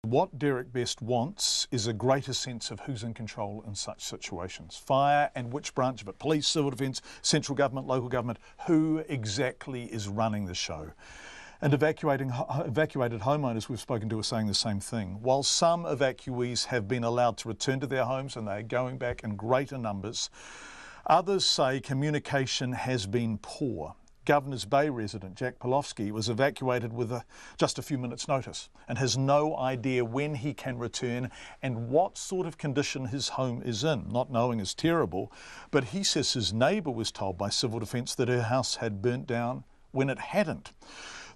What Derek best wants is a greater sense of who's in control in such situations. Fire and which branch of it, police, civil defence, central government, local government, who exactly is running the show. And evacuated homeowners we've spoken to are saying the same thing. While some evacuees have been allowed to return to their homes and they're going back in greater numbers, others say communication has been poor. Governor's Bay resident Jack Palovski was evacuated with just a few minutes' notice and has no idea when he can return and what sort of condition his home is in. Not knowing is terrible, but he says his neighbour was told by civil defence that her house had burnt down when it hadn't.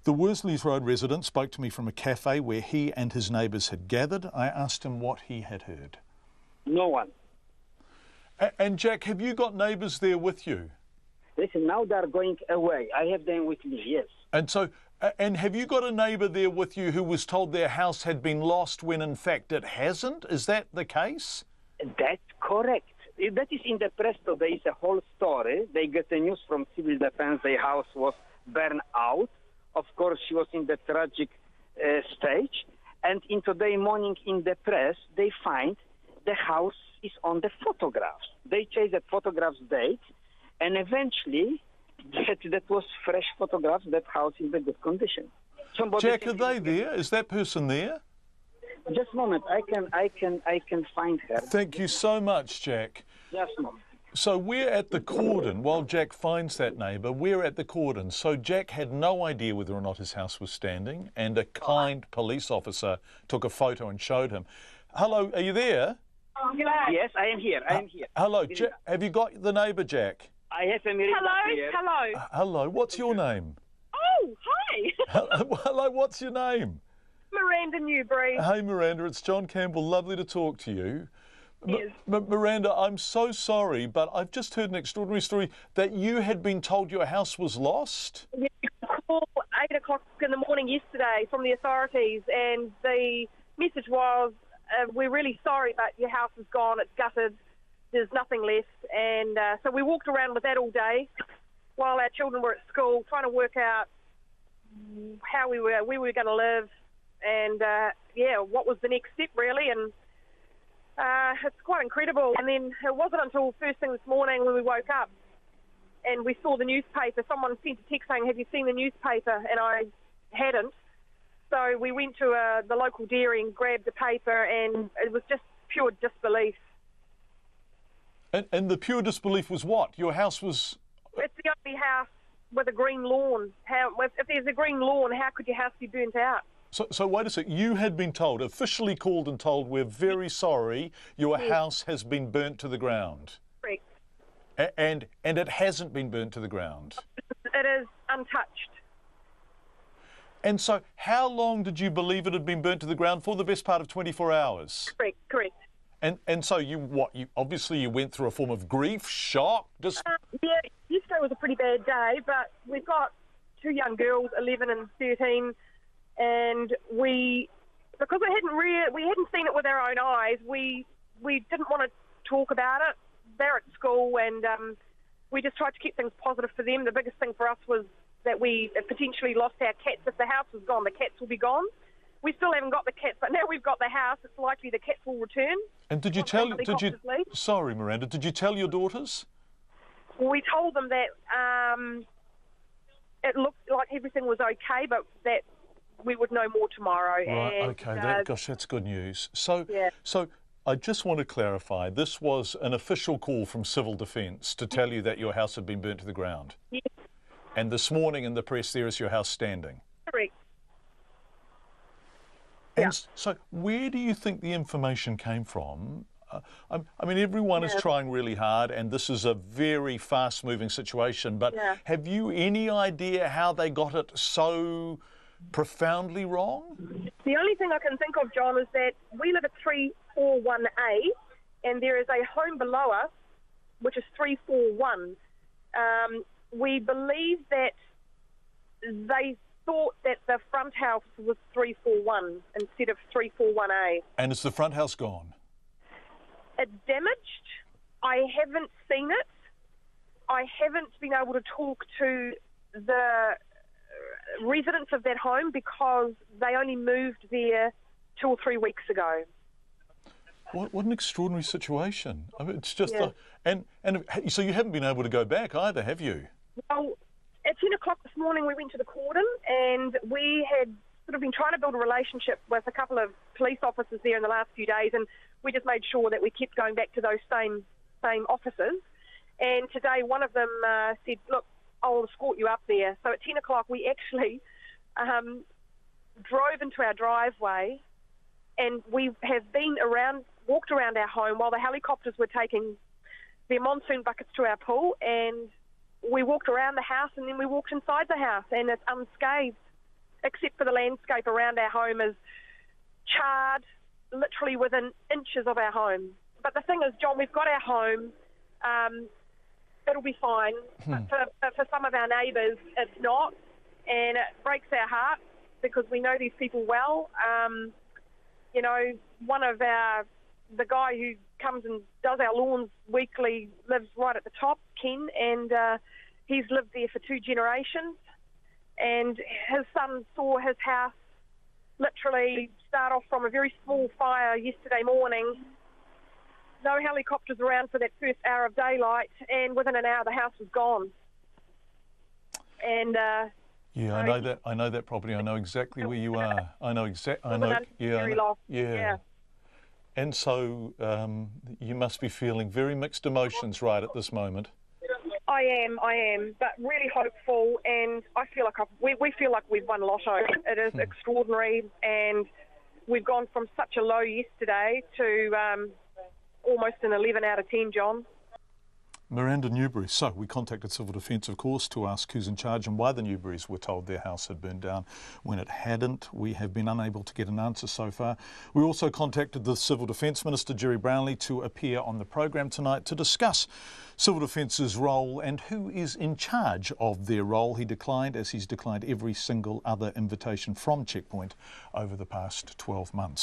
The Worsley Road resident spoke to me from a cafe where he and his neighbours had gathered. I asked him what he had heard. No one. And Jack, have you got neighbours there with you? Listen, now they're going away. I have them with me, yes. And so, and have you got a neighbour there with you who was told their house had been lost when in fact it hasn't? Is that the case? That's correct. That is in the press today. It's a whole story. They get the news from civil defence. Their house was burned out. Of course, she was in the tragic stage. And in today morning in the press, they find the house is on the photographs. They chase the photographs date. And eventually, that was fresh photographs, that house in the good condition. Jack, are they there? Is that person there? Just a moment, I can find her. Thank you so much, Jack. Just a moment. So we're at the cordon. While Jack finds that neighbour, we're at the cordon. So Jack had no idea whether or not his house was standing, and a kind police officer took a photo and showed him. Hello, are you there? Yes, I am here. Hello, Jack. Have you got the neighbour, Jack? I have a Miranda here. Hello. Hello, what's your name? Oh, hi. Hello, what's your name? Miranda Newbury. Hey, Miranda, it's John Campbell. Lovely to talk to you. Yes. Miranda, I'm so sorry, but I've just heard an extraordinary story that you had been told your house was lost. Yeah, I called 8 o'clock in the morning yesterday from the authorities, and the message was, we're really sorry, but your house is gone, it's gutted. There's nothing left, and so we walked around with that all day while our children were at school, trying to work out where we were going to live, and what was the next step really. And it's quite incredible. And then it wasn't until first thing this morning when we woke up and we saw the newspaper. Someone sent a text saying, "Have you seen the newspaper?" And I hadn't. So we went to the local dairy and grabbed the paper, and it was just pure disbelief. And the pure disbelief was what? Your house was... It's the only house with a green lawn. If there's a green lawn, how could your house be burnt out? So wait a sec, you had been told, officially called and told, we're very sorry, your house has been burnt to the ground. Correct. And it hasn't been burnt to the ground? It is untouched. And so how long did you believe it had been burnt to the ground for? The best part of 24 hours? Correct. And so you obviously you went through a form of grief, shock, yeah, yesterday was a pretty bad day, but we've got two young girls, 11 and 13, and because we hadn't seen it with our own eyes, we didn't want to talk about it. They're at school, and we just tried to keep things positive for them. The biggest thing for us was that we potentially lost our cats. If the house was gone, the cats will be gone. We still haven't got the cats, but now we've got the house, it's likely the cats will return. And sorry, Miranda, did you tell your daughters? We told them that it looked like everything was okay, but that we would know more tomorrow. Right, and, okay, that's good news. So I just want to clarify, this was an official call from Civil Defence to tell you that your house had been burnt to the ground? Yes. And this morning in the press there is your house standing? Correct. And so where do you think the information came from? I mean, everyone is trying really hard, and this is a very fast-moving situation, but have you any idea how they got it so profoundly wrong? The only thing I can think of, John, is that we live at 341A, and there is a home below us, which is 341. We believe that they thought that the front house was 341 instead of 341A. And is the front house gone? It's damaged. I haven't seen it. I haven't been able to talk to the residents of that home because they only moved there 2 or 3 weeks ago. What an extraordinary situation. I mean, it's just, Yeah. and so you haven't been able to go back either, have you? Well, at 10 o'clock this morning we went to the cordon, and we had sort of been trying to build a relationship with a couple of police officers there in the last few days, and we just made sure that we kept going back to those same officers. And today one of them said, look, I'll escort you up there. So at 10 o'clock we actually drove into our driveway, and we have walked around our home while the helicopters were taking their monsoon buckets to our pool, and we walked around the house, and then we walked inside the house, and it's unscathed, except for the landscape around our home is charred, literally within inches of our home. But the thing is, John, we've got our home. It'll be fine. But for some of our neighbours, it's not, and it breaks our heart because we know these people well. You know, the guy who comes and does our lawns weekly lives right at the top, Ken, and he's lived there for 2 generations. And his son saw his house literally start off from a very small fire yesterday morning. No helicopters around for that first hour of daylight, and within an hour the house was gone. And yeah, I know that property. I know exactly where you are. I know exactly. Yeah. And so you must be feeling very mixed emotions right at this moment. I am, but really hopeful, and I feel like we feel like we've won lotto. It is extraordinary, and we've gone from such a low yesterday to almost an 11 out of 10, John. Miranda Newbury. So we contacted Civil Defence, of course, to ask who's in charge and why the Newburys were told their house had burned down when it hadn't. We have been unable to get an answer so far. We also contacted the Civil Defence Minister, Jerry Brownlee, to appear on the programme tonight to discuss Civil Defence's role and who is in charge of their role. He declined, as he's declined every single other invitation from Checkpoint over the past 12 months.